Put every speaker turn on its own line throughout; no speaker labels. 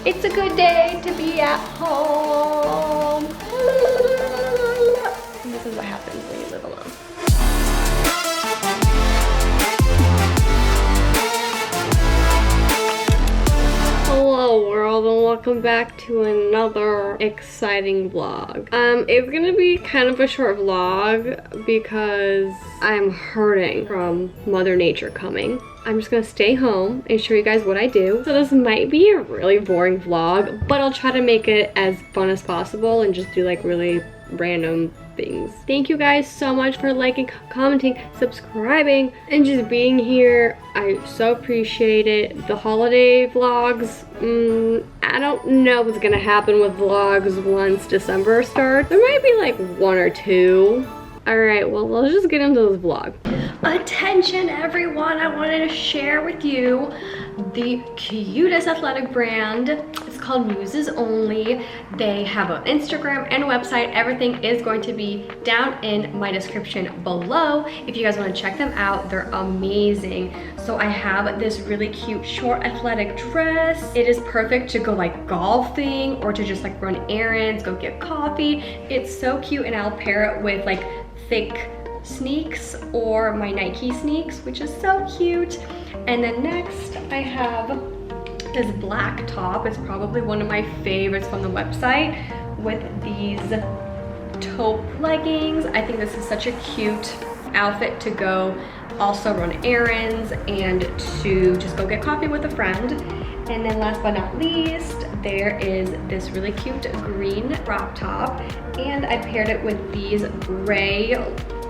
It's a good day to be at home. And this is what happens when you live alone. Hello world, and welcome back to another exciting vlog. It's gonna be kind of a short vlog because I'm hurting from Mother Nature coming. I'm just gonna stay home and show you guys what I do. So this might be a really boring vlog, but I'll try to make it as fun as possible and just do like really random things. Thank you guys so much for liking, commenting, subscribing, and just being here. I so appreciate it. The holiday vlogs, I don't know what's gonna happen with vlogs once December starts. There might be like one or two. All right, well, let's just get into this vlog. Attention everyone, I wanted to share with you the cutest athletic brand. It's called MUSESONLY. They have an Instagram and a website. Everything is going to be down in my description below. If you guys want to check them out, they're amazing. So I have this really cute short athletic dress. It is perfect to go like golfing or to just like run errands, go get coffee. It's so cute, and I'll pair it with like thick sneaks or my Nike sneaks, which is so cute. And then next I have this black top. It's probably one of my favorites from the website, with these taupe leggings. I think this is such a cute outfit to go also run errands and to just go get coffee with a friend. And then last but not least, there is this really cute green crop top, and I paired it with these gray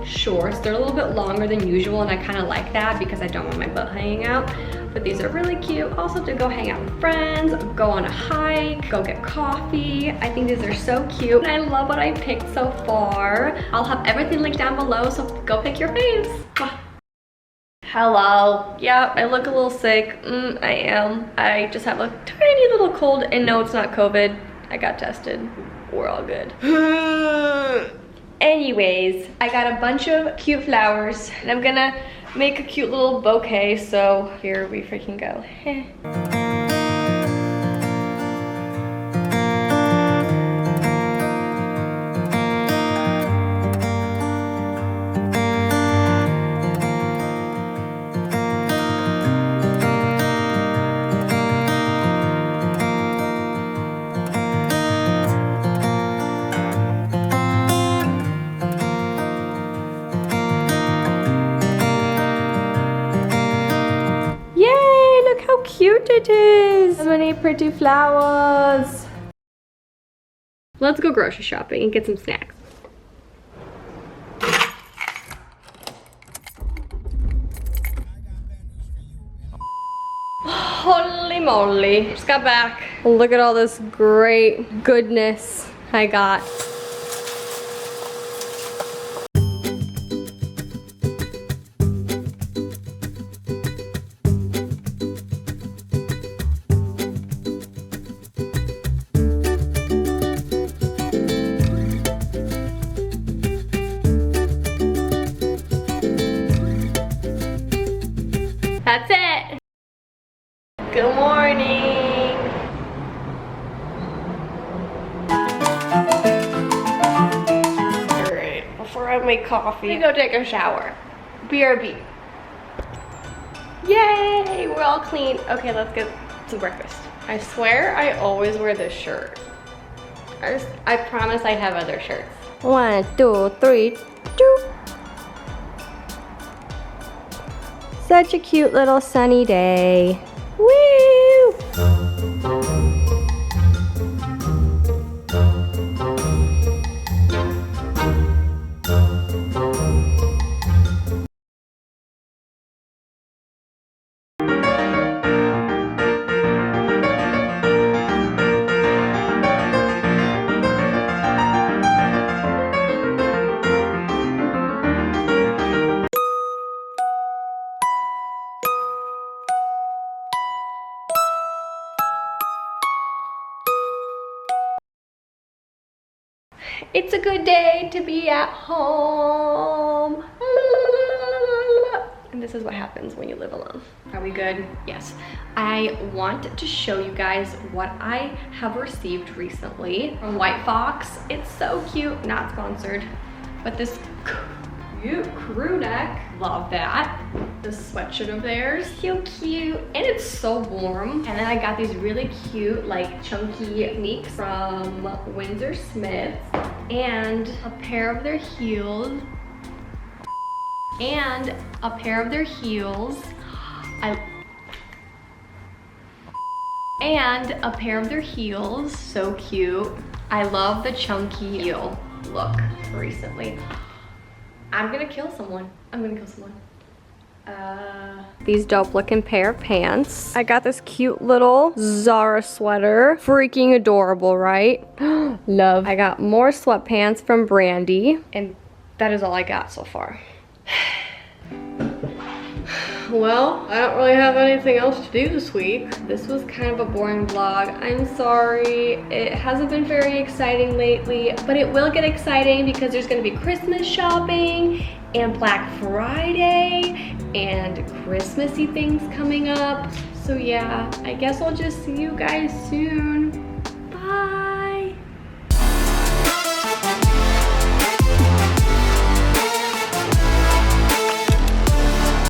shorts. They're a little bit longer than usual, and I kind of like that because I don't want my butt hanging out. But these are really cute. Also to go hang out with friends, go on a hike, go get coffee. I think these are so cute, and I love what I picked so far. I'll have everything linked down below, so go pick your faves. Hello. Yeah, I look a little sick. I am. I just have a tiny little cold, and no, it's not COVID. I got tested. We're all good. Anyways, I got a bunch of cute flowers, and I'm gonna make a cute little bouquet, so here we freaking go. How cute it is! So many pretty flowers. Let's go grocery shopping and get some snacks. Holy moly. Just got back. Look at all this great goodness I got. That's it. Good morning. All right, before I make coffee, I go take a shower. BRB. Yay, we're all clean. Okay, let's get some breakfast. I swear I always wear this shirt. I promise I have other shirts. 1, 2, 3, 2. Such a cute little sunny day. Woo! It's a good day to be at home. And
this is what happens when you live alone. Are we good? Yes. I want to show you guys what I have received recently from White Fox. It's so cute, not sponsored, but this cute crew neck, love that. This sweatshirt of theirs, so cute, and it's so warm. And then I got these really cute, like chunky sneaks from Windsor Smith, and a pair of their heels, and a pair of their heels. And a pair of their heels, so cute. I love the chunky heel look recently. I'm gonna kill someone. I'm gonna kill someone. These dope looking pair of pants. I got this cute little Zara sweater. Freaking adorable, right? Love. I got more sweatpants from Brandy, and that is all I got so far.
Well, I don't really have anything else to do this week. This was kind of a boring vlog. I'm sorry. It hasn't been very exciting lately, but it will get exciting because there's gonna be Christmas shopping and Black Friday and Christmassy things coming up. So yeah, I guess I'll just see you guys soon.